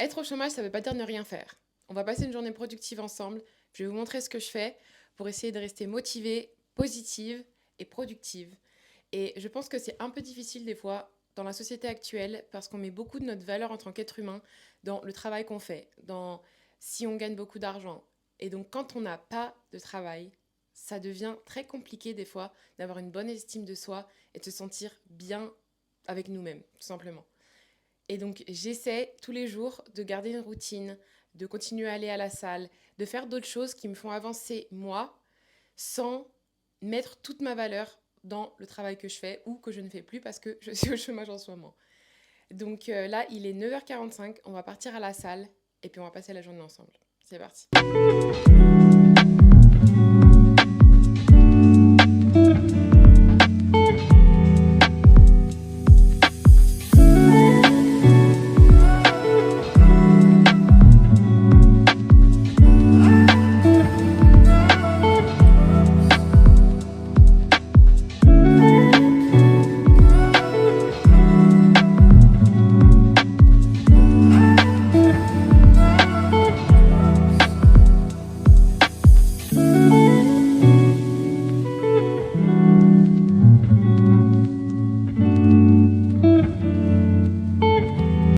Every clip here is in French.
Être au chômage, ça veut pas dire ne rien faire. On va passer une journée productive ensemble. Je vais vous montrer ce que je fais pour essayer de rester motivée, positive et productive. Et je pense que c'est un peu difficile des fois dans la société actuelle parce qu'on met beaucoup de notre valeur en tant qu'être humain dans le travail qu'on fait, dans si on gagne beaucoup d'argent. Et donc quand on n'a pas de travail, ça devient très compliqué des fois d'avoir une bonne estime de soi et de se sentir bien avec nous-mêmes, tout simplement. Et donc, j'essaie tous les jours de garder une routine, de continuer à aller à la salle, de faire d'autres choses qui me font avancer moi, sans mettre toute ma valeur dans le travail que je fais ou que je ne fais plus parce que je suis au chômage en ce moment. Donc là, il est 9h45, on va partir à la salle et puis on va passer la journée ensemble. C'est parti.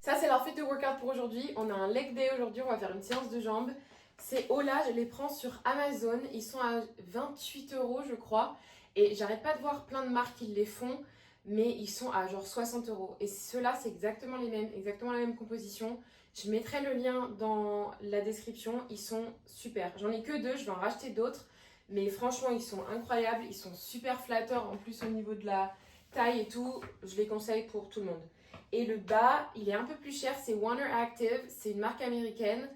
Ça, c'est leur fit de workout pour aujourd'hui. On a un leg day aujourd'hui, on va faire une séance de jambes. Ces hauts-là, je les prends sur Amazon. Ils sont à 28 € je crois. Et j'arrête pas de voir plein de marques qui les font, mais ils sont à genre 60 €. Et ceux-là, c'est exactement les mêmes, exactement la même composition. Je mettrai le lien dans la description. Ils sont super. J'en ai que deux, je vais en racheter d'autres. Mais franchement, ils sont incroyables. Ils sont super flatteurs en plus au niveau de la taille et tout. Je les conseille pour tout le monde. Et le bas, il est un peu plus cher, c'est Wonder Active, c'est une marque américaine.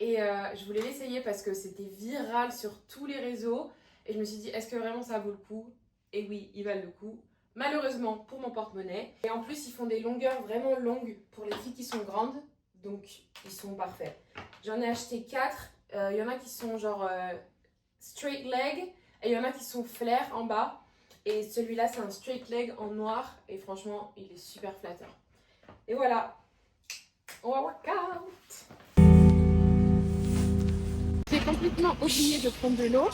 Et je voulais l'essayer parce que c'était viral sur tous les réseaux. Et je me suis dit, est-ce que vraiment ça vaut le coup? Et oui, ils valent le coup. Malheureusement pour mon porte-monnaie. Et en plus, ils font des longueurs vraiment longues pour les filles qui sont grandes. Donc, ils sont parfaits. J'en ai acheté 4. Il y en a qui sont genre straight leg. Et il y en a qui sont flair en bas. Et celui-là, c'est un straight leg en noir. Et franchement, il est super flatteur. Et voilà, on va workout. J'ai complètement oublié de prendre de l'eau.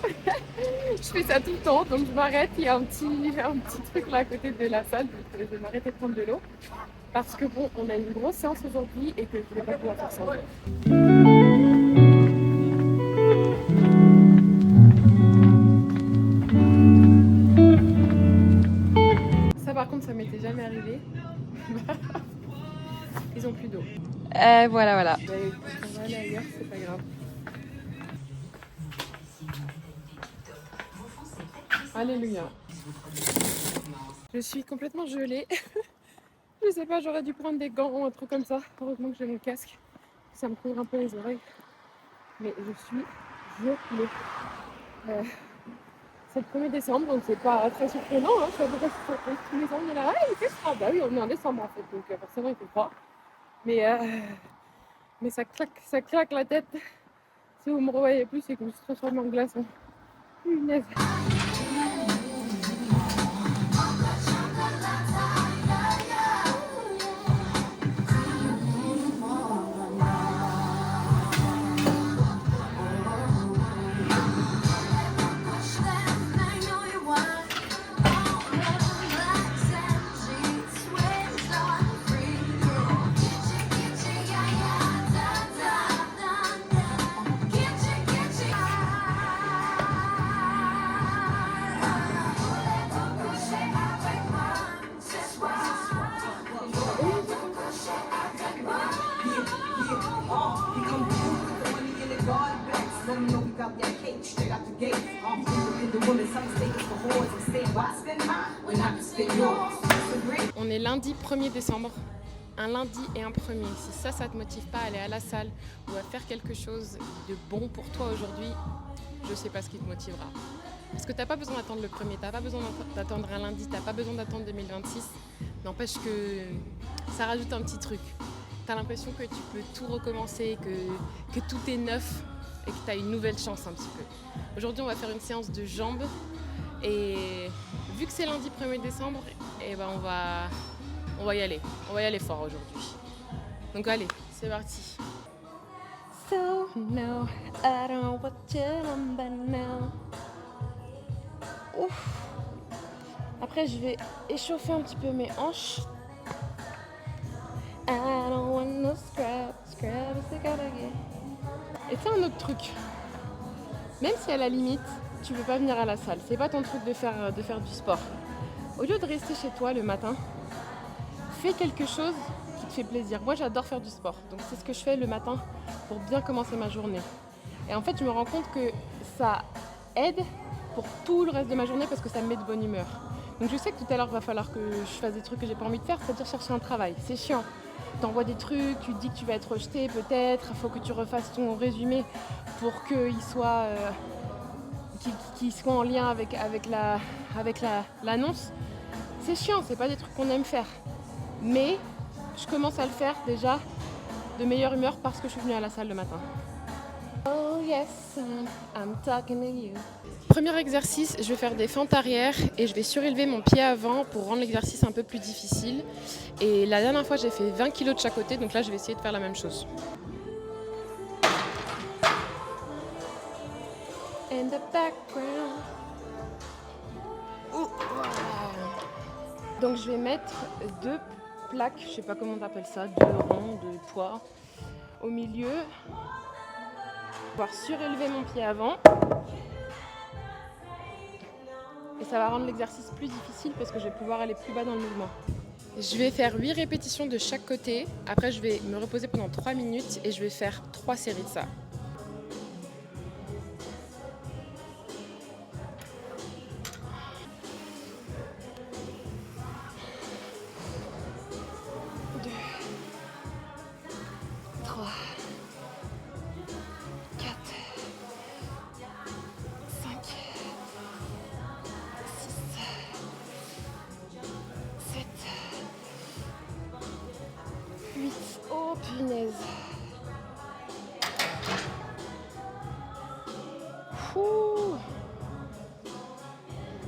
Je fais ça tout le temps, donc je m'arrête. Il y a un petit truc là à côté de la salle, donc je vais m'arrêter de prendre de l'eau. Parce que bon, on a une grosse séance aujourd'hui et que je ne vais pas pouvoir faire ça. Ça par contre, ça m'était jamais arrivé. Ils ont plus d'eau. Voilà. On va aller ailleurs, c'est pas grave. Alléluia. Je suis complètement gelée. Je sais pas, j'aurais dû prendre des gants ou un truc comme ça. Heureusement que j'ai mon casque. Ça me couvre un peu les oreilles. Mais je suis gelée. C'est le 1er décembre, donc c'est pas très surprenant. Hein. Je suis à peu près surprise. Tous les ans, on est là. Ah, il fait froid. Bah oui, on est en décembre en fait, donc forcément il fait froid. Mais ça claque la tête. Si vous me revoyez plus, c'est que je suis transformée en glaçon. Punaise. On est lundi 1er décembre, un lundi et un 1er. Si ça te motive pas à aller à la salle ou à faire quelque chose de bon pour toi aujourd'hui, je sais pas ce qui te motivera. Parce que t'as pas besoin d'attendre le 1er, t'as pas besoin d'attendre un lundi, t'as pas besoin d'attendre 2026. N'empêche que ça rajoute un petit truc. T'as l'impression que tu peux tout recommencer, que tout est neuf et que t'as une nouvelle chance un petit peu. Aujourd'hui, on va faire une séance de jambes et vu que c'est lundi 1er décembre, eh ben on va y aller. On va y aller fort aujourd'hui. Donc allez, c'est parti. So no, I don't want your number now. Ouf. Après, je vais échauffer un petit peu mes hanches. I don't want no scrub, scrub is the gotta get. Et c'est un autre truc. Même si à la limite, tu veux pas venir à la salle, c'est pas ton truc de faire du sport. Au lieu de rester chez toi le matin, fais quelque chose qui te fait plaisir. Moi, j'adore faire du sport, donc c'est ce que je fais le matin pour bien commencer ma journée. Et en fait, je me rends compte que ça aide pour tout le reste de ma journée parce que ça me met de bonne humeur. Donc je sais que tout à l'heure, il va falloir que je fasse des trucs que j'ai pas envie de faire, c'est-à-dire chercher un travail. C'est chiant. T'envoies des trucs, tu te dis que tu vas être rejeté peut-être, il faut que tu refasses ton résumé pour qu'il soit, qu'il soit en lien avec l'annonce. C'est chiant, c'est pas des trucs qu'on aime faire. Mais je commence à le faire déjà de meilleure humeur parce que je suis venue à la salle le matin. Oh yes, I'm talking to you. Premier exercice, je vais faire des fentes arrière et je vais surélever mon pied avant pour rendre l'exercice un peu plus difficile. Et la dernière fois, j'ai fait 20 kg de chaque côté, donc là, je vais essayer de faire la même chose. In the background. Donc je vais mettre 2 plaques, je sais pas comment on appelle ça, 2 ronds de poids au milieu. Je vais pouvoir surélever mon pied avant. Et ça va rendre l'exercice plus difficile parce que je vais pouvoir aller plus bas dans le mouvement. Je vais faire 8 répétitions de chaque côté. Après, je vais me reposer pendant 3 minutes et je vais faire 3 séries de ça. Oh punaise. Ouh.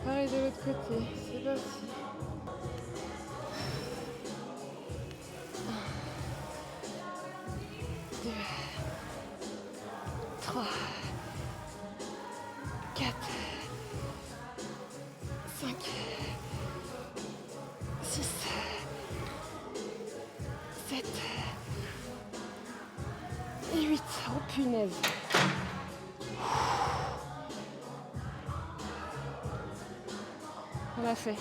Pareil de l'autre côté, c'est parti. 2, 3, 4, 5, 6, 7 et 8. Oh punaise. On l'a fait.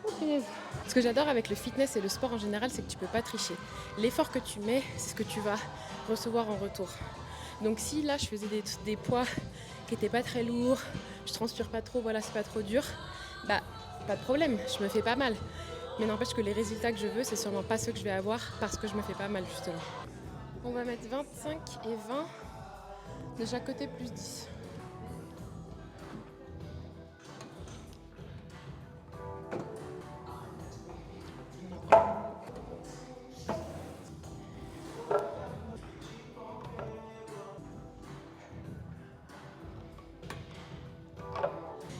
Oh punaise. Ce que j'adore avec le fitness et le sport en général, c'est que tu peux pas tricher. L'effort que tu mets, c'est ce que tu vas recevoir en retour. Donc si là je faisais des poids qui n'étaient pas très lourds, je transpire pas trop, voilà, c'est pas trop dur, bah pas de problème, je me fais pas mal. Mais n'empêche que les résultats que je veux, c'est sûrement pas ceux que je vais avoir parce que je me fais pas mal justement. On va mettre 25 et 20 de chaque côté plus 10.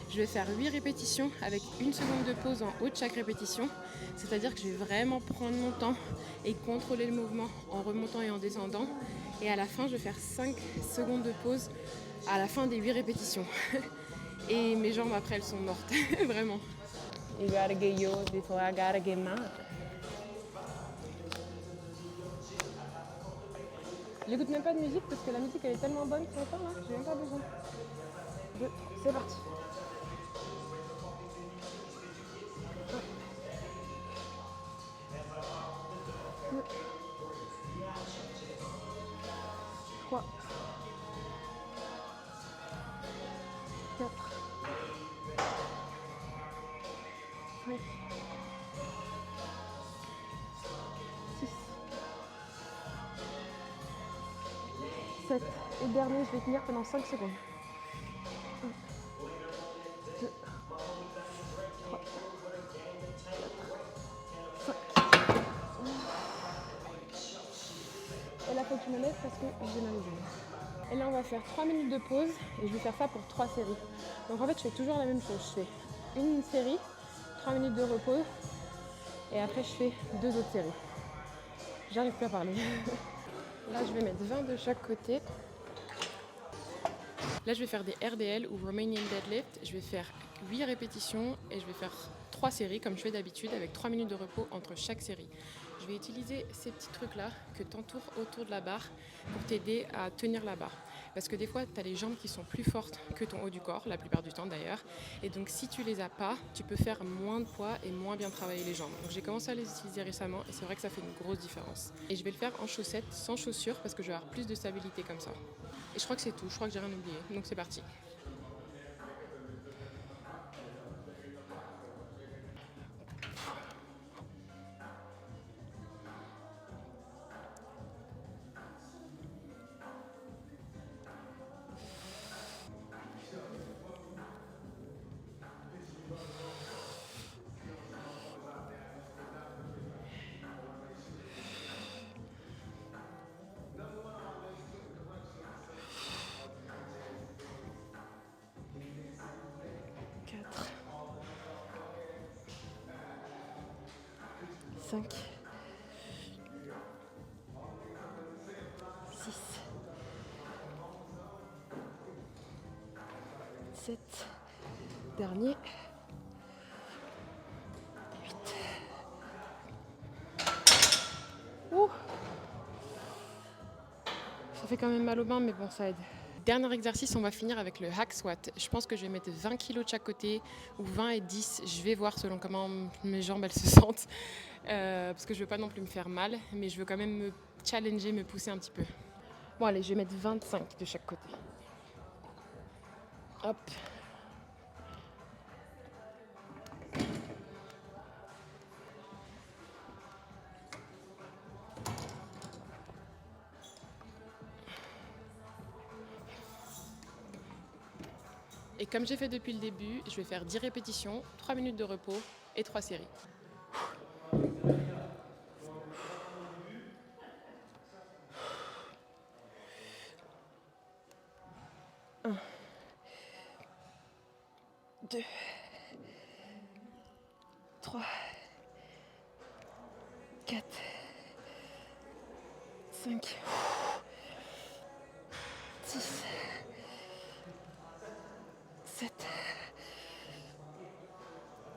Je vais faire 8 répétitions avec 1 seconde de pause en haut de chaque répétition. C'est-à-dire que je vais vraiment prendre mon temps et contrôler le mouvement en remontant et en descendant. Et à la fin, je vais faire 5 secondes de pause à la fin des 8 répétitions. Et mes jambes après, elles sont mortes, vraiment. You gotta get yours before I gotta get mine. J'écoute même pas de musique parce que la musique elle est tellement bonne ce matin là, j'ai même pas besoin. 2, c'est parti. 2, 3, 4, 5, 6, 7. Et dernier, je vais tenir pendant 5 secondes. 1, 2, 3, 4, 5. Et là, faut que je me lève parce que j'ai mal aux jambes. Et là, on va faire 3 minutes de pause et je vais faire ça pour 3 séries. Donc en fait, je fais toujours la même chose. Je fais une série, 3 minutes de repos et après, je fais 2 autres séries. J'arrive plus à parler. Là, je vais mettre 20 de chaque côté. Là, je vais faire des RDL ou Romanian Deadlift. Je vais faire 8 répétitions et je vais faire 3 séries comme je fais d'habitude avec 3 minutes de repos entre chaque série. Je vais utiliser ces petits trucs-là que tu entoures autour de la barre pour t'aider à tenir la barre. Parce que des fois, tu as les jambes qui sont plus fortes que ton haut du corps, la plupart du temps d'ailleurs. Et donc, si tu les as pas, tu peux faire moins de poids et moins bien travailler les jambes. Donc, j'ai commencé à les utiliser récemment et c'est vrai que ça fait une grosse différence. Et je vais le faire en chaussettes, sans chaussures, parce que je vais avoir plus de stabilité comme ça. Et je crois que c'est tout, je crois que j'ai rien oublié. Donc, c'est parti. Quatre, 5, 6, 7, dernier, 8. Ouh. Ça fait quand même mal aux mains, mais bon, ça aide. Dernier exercice, on va finir avec le hack squat. Je pense que je vais mettre 20 kg de chaque côté, ou 20 et 10. Je vais voir selon comment mes jambes elles se sentent. Parce que je veux pas non plus me faire mal, mais je veux quand même me challenger, me pousser un petit peu. Bon allez, je vais mettre 25 de chaque côté. Hop. Et comme j'ai fait depuis le début, je vais faire 10 répétitions, 3 minutes de repos et 3 séries. 1, 2, 3, 4, 5, 6, 7,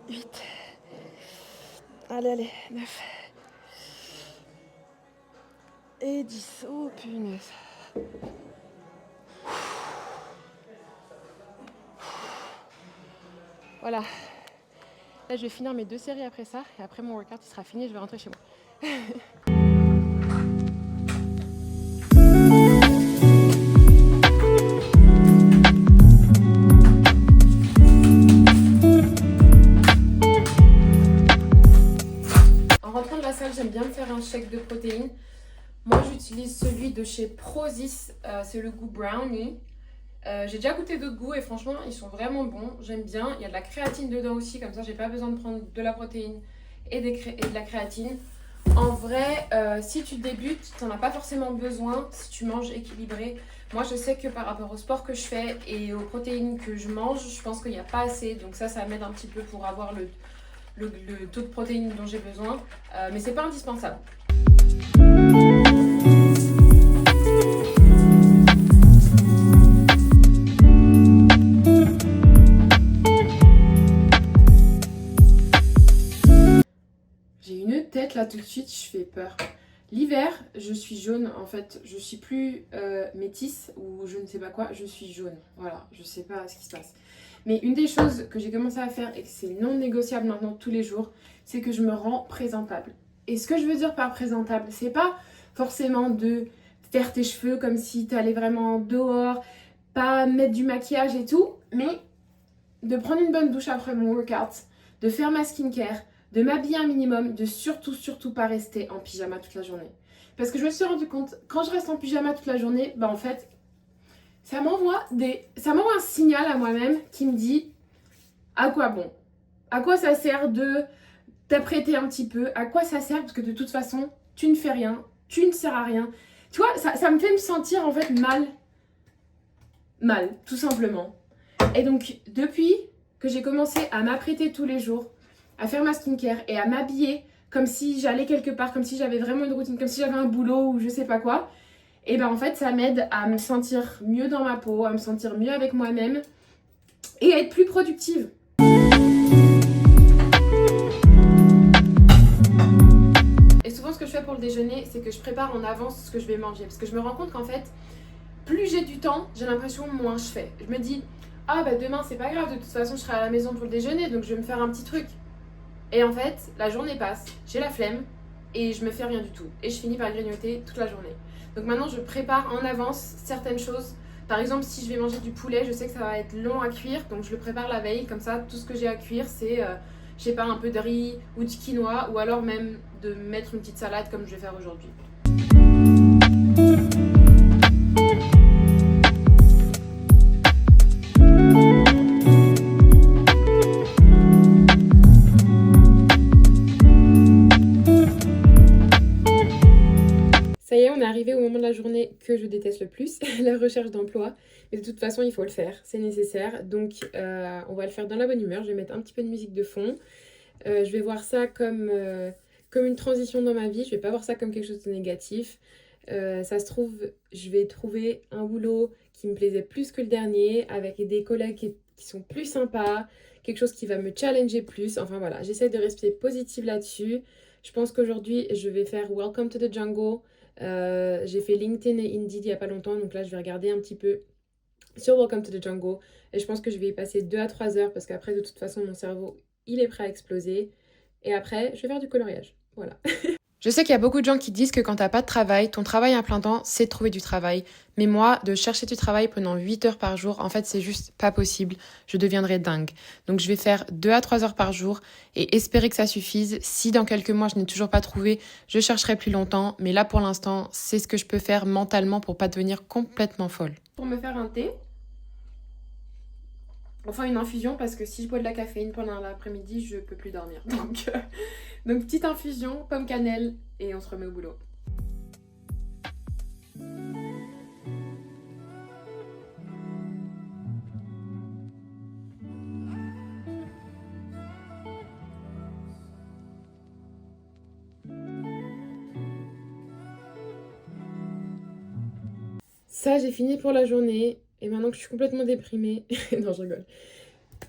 8. Allez, 9. Et 10. Oh punaise. Voilà. Là, je vais finir mes 2 séries après ça. Et après, mon workout il sera fini. Je vais rentrer chez moi. En rentrant de la salle, j'aime bien me faire un shake de protéines. Moi, j'utilise celui de chez Prozis. C'est le goût brownie. J'ai déjà goûté d'autres goûts et franchement ils sont vraiment bons, j'aime bien. Il y a de la créatine dedans aussi, comme ça j'ai pas besoin de prendre de la protéine et de la créatine. En vrai, si tu débutes, t'en as pas forcément besoin si tu manges équilibré. Moi je sais que par rapport au sport que je fais et aux protéines que je mange, je pense qu'il n'y a pas assez. Donc ça m'aide un petit peu pour avoir le taux de protéines dont j'ai besoin. Mais c'est pas indispensable. Tête là tout de suite, je fais peur. L'hiver, je suis jaune en fait, je suis plus métisse ou je ne sais pas quoi, je suis jaune. Voilà, je sais pas ce qui se passe. Mais une des choses que j'ai commencé à faire et que c'est non négociable maintenant tous les jours, c'est que je me rends présentable. Et ce que je veux dire par présentable, c'est pas forcément de faire tes cheveux comme si tu allais vraiment dehors, pas mettre du maquillage et tout, mais de prendre une bonne douche après mon workout, de faire ma skincare, de m'habiller un minimum, de surtout pas rester en pyjama toute la journée. Parce que je me suis rendu compte, quand je reste en pyjama toute la journée, bah en fait, ça m'envoie un signal à moi-même qui me dit à quoi bon? À quoi ça sert de t'apprêter un petit peu? À quoi ça sert? Parce que de toute façon, tu ne fais rien, tu ne sers à rien. Tu vois, ça me fait me sentir en fait mal, tout simplement. Et donc, depuis que j'ai commencé à m'apprêter tous les jours, à faire ma skincare et à m'habiller comme si j'allais quelque part, comme si j'avais vraiment une routine, comme si j'avais un boulot ou je sais pas quoi, Et ben en fait ça m'aide à me sentir mieux dans ma peau, à me sentir mieux avec moi-même et à être plus productive. Et souvent ce que je fais pour le déjeuner, c'est que je prépare en avance ce que je vais manger. Parce que je me rends compte qu'en fait, plus j'ai du temps, j'ai l'impression moins je fais. Je me dis, ah bah demain c'est pas grave, de toute façon je serai à la maison pour le déjeuner, donc je vais me faire un petit truc. Et en fait, la journée passe, j'ai la flemme et je me fais rien du tout. Et je finis par grignoter toute la journée. Donc maintenant je prépare en avance certaines choses. Par exemple, si je vais manger du poulet, je sais que ça va être long à cuire, donc je le prépare la veille. Comme ça, tout ce que j'ai à cuire, c'est, je sais pas, un peu de riz ou du quinoa, ou alors même de mettre une petite salade comme je vais faire aujourd'hui. Ça y est, on est arrivé au moment de la journée que je déteste le plus, la recherche d'emploi. Mais de toute façon, il faut le faire, c'est nécessaire. Donc, on va le faire dans la bonne humeur. Je vais mettre un petit peu de musique de fond. Je vais voir ça comme une transition dans ma vie. Je vais pas voir ça comme quelque chose de négatif. Ça se trouve, je vais trouver un boulot qui me plaisait plus que le dernier, avec des collègues qui sont plus sympas, quelque chose qui va me challenger plus. Enfin voilà, j'essaie de rester positive là-dessus. Je pense qu'aujourd'hui, je vais faire Welcome to the Jungle. J'ai fait LinkedIn et Indeed il n'y a pas longtemps, donc là je vais regarder un petit peu sur Welcome to the Jungle et je pense que je vais y passer 2 à 3 heures parce qu'après de toute façon mon cerveau il est prêt à exploser et après je vais faire du coloriage, voilà. Je sais qu'il y a beaucoup de gens qui disent que quand t'as pas de travail, ton travail à plein temps, c'est de trouver du travail. Mais moi, de chercher du travail pendant 8 heures par jour, en fait, c'est juste pas possible. Je deviendrai dingue. Donc, je vais faire 2 à 3 heures par jour et espérer que ça suffise. Si dans quelques mois, je n'ai toujours pas trouvé, je chercherai plus longtemps. Mais là, pour l'instant, c'est ce que je peux faire mentalement pour pas devenir complètement folle. Pour me faire un thé, enfin une infusion, parce que si je bois de la caféine pendant l'après-midi, je peux plus dormir. Donc petite infusion, pomme cannelle, et on se remet au boulot. Ça, j'ai fini pour la journée. Et maintenant que je suis complètement déprimée... non, je rigole.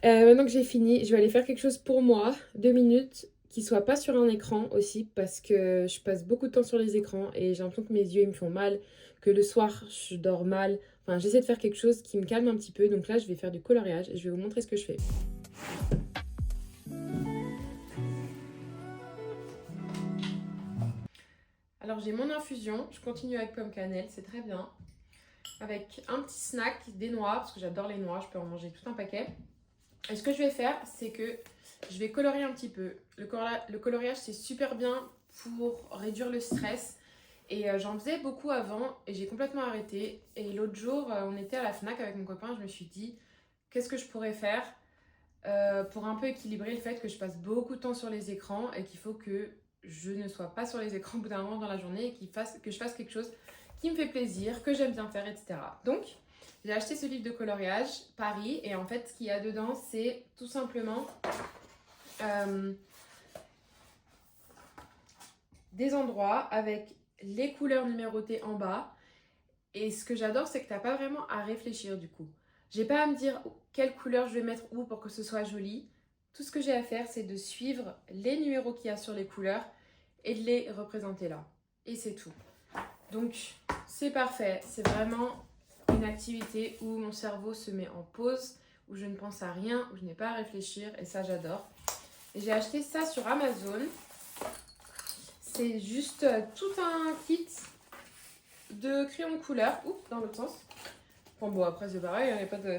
Maintenant que j'ai fini, je vais aller faire quelque chose pour moi, 2 minutes, qui soit pas sur un écran aussi, parce que je passe beaucoup de temps sur les écrans et j'ai l'impression que mes yeux ils me font mal, que le soir je dors mal. Enfin, j'essaie de faire quelque chose qui me calme un petit peu. Donc là, je vais faire du coloriage et je vais vous montrer ce que je fais. Alors j'ai mon infusion, je continue avec pomme cannelle, c'est très bien. Avec un petit snack, des noix, parce que j'adore les noix, je peux en manger tout un paquet. Et ce que je vais faire, c'est que je vais colorier un petit peu. Le coloriage, c'est super bien pour réduire le stress. Et j'en faisais beaucoup avant et j'ai complètement arrêté. Et l'autre jour, on était à la Fnac avec mon copain, je me suis dit, qu'est-ce que je pourrais faire pour un peu équilibrer le fait que je passe beaucoup de temps sur les écrans et qu'il faut que je ne sois pas sur les écrans au bout d'un moment dans la journée et que je fasse quelque chose qui me fait plaisir, que j'aime bien faire, etc. Donc, j'ai acheté ce livre de coloriage, Paris, et en fait, ce qu'il y a dedans, c'est tout simplement des endroits avec les couleurs numérotées en bas. Et ce que j'adore, c'est que tu n'as pas vraiment à réfléchir du coup. J'ai pas à me dire quelle couleur je vais mettre où pour que ce soit joli. Tout ce que j'ai à faire, c'est de suivre les numéros qu'il y a sur les couleurs et de les représenter là. Et c'est tout. Donc, c'est parfait. C'est vraiment une activité où mon cerveau se met en pause, où je ne pense à rien, où je n'ai pas à réfléchir. Et ça, j'adore. Et j'ai acheté ça sur Amazon. C'est juste tout un kit de crayons de couleur. Oups, dans l'autre sens. Bon, après, c'est pareil, il n'y a pas de...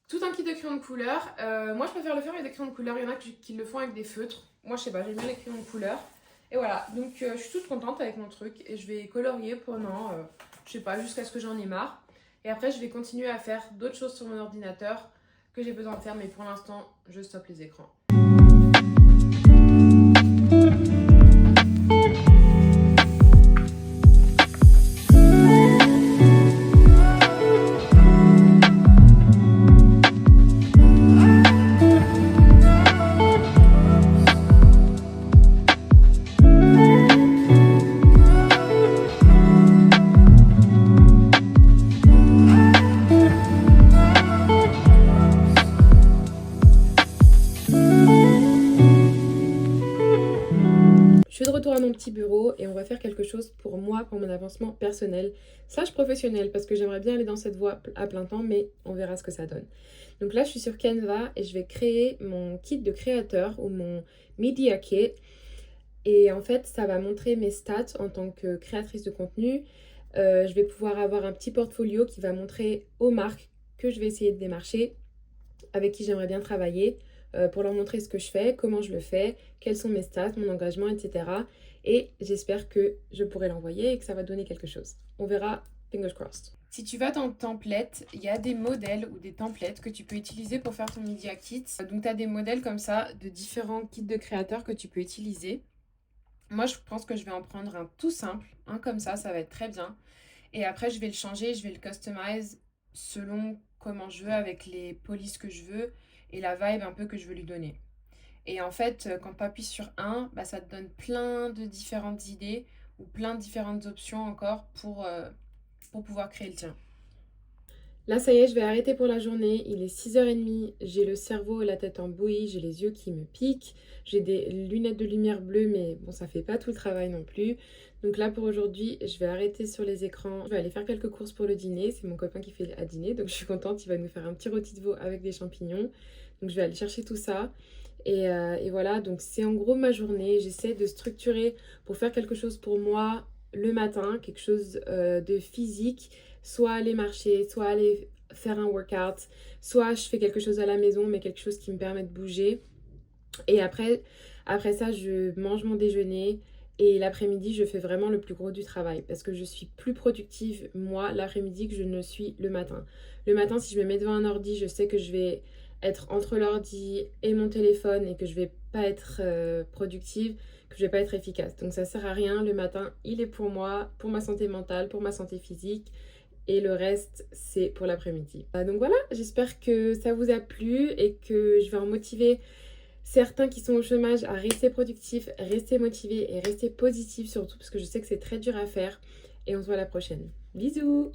Tout un kit de crayons de couleur. Moi, je préfère le faire avec des crayons de couleur. Il y en a qui le font avec des feutres. Moi, je sais pas, j'aime bien les crayons de couleur. Et voilà, donc je suis toute contente avec mon truc. Et je vais colorier pendant, je sais pas, jusqu'à ce que j'en ai marre. Et après, je vais continuer à faire d'autres choses sur mon ordinateur que j'ai besoin de faire. Mais pour l'instant, je stoppe les écrans. petit bureau et on va faire quelque chose pour moi, pour mon avancement personnel, slash professionnel, parce que j'aimerais bien aller dans cette voie à plein temps, mais on verra ce que ça donne. Donc là, je suis sur Canva et je vais créer mon kit de créateur ou mon Media Kit. Et en fait, ça va montrer mes stats en tant que créatrice de contenu. Je vais pouvoir avoir un petit portfolio qui va montrer aux marques que je vais essayer de démarcher, avec qui j'aimerais bien travailler, pour leur montrer ce que je fais, comment je le fais, quels sont mes stats, mon engagement, etc. Et j'espère que je pourrai l'envoyer et que ça va donner quelque chose. On verra, fingers crossed. Si tu vas dans template, il y a des modèles ou des templates que tu peux utiliser pour faire ton Media Kit. Donc tu as des modèles comme ça de différents kits de créateurs que tu peux utiliser. Moi, je pense que je vais en prendre un tout simple, un comme ça va être très bien. Et après, je vais le changer, je vais le customize selon comment je veux, avec les polices que je veux et la vibe un peu que je veux lui donner. Et en fait, quand tu appuies sur un, ça te donne plein de différentes idées ou plein de différentes options encore pour pouvoir créer le tien. Là, ça y est, je vais arrêter pour la journée. Il est 6h30. J'ai le cerveau et la tête en bouillie. J'ai les yeux qui me piquent. J'ai des lunettes de lumière bleue, mais bon, ça fait pas tout le travail non plus. Donc là, pour aujourd'hui, je vais arrêter sur les écrans. Je vais aller faire quelques courses pour le dîner. C'est mon copain qui fait à dîner, donc je suis contente. Il va nous faire un petit rôti de veau avec des champignons. Donc je vais aller chercher tout ça. Et voilà, donc c'est en gros ma journée. J'essaie de structurer pour faire quelque chose pour moi le matin, quelque chose de physique. Soit aller marcher, soit aller faire un workout, soit je fais quelque chose à la maison, mais quelque chose qui me permet de bouger. Et après ça, je mange mon déjeuner et l'après-midi, je fais vraiment le plus gros du travail parce que je suis plus productive, moi, l'après-midi que je ne suis le matin. Le matin, si je me mets devant un ordi, je sais que je vais être entre l'ordi et mon téléphone et que je vais pas être productive, que je vais pas être efficace. Donc ça sert à rien. Le matin, il est pour moi, pour ma santé mentale, pour ma santé physique. Et le reste, c'est pour l'après-midi. Donc voilà, j'espère que ça vous a plu et que je vais en motiver certains qui sont au chômage à rester productifs, rester motivés et rester positifs surtout parce que je sais que c'est très dur à faire. Et on se voit à la prochaine. Bisous!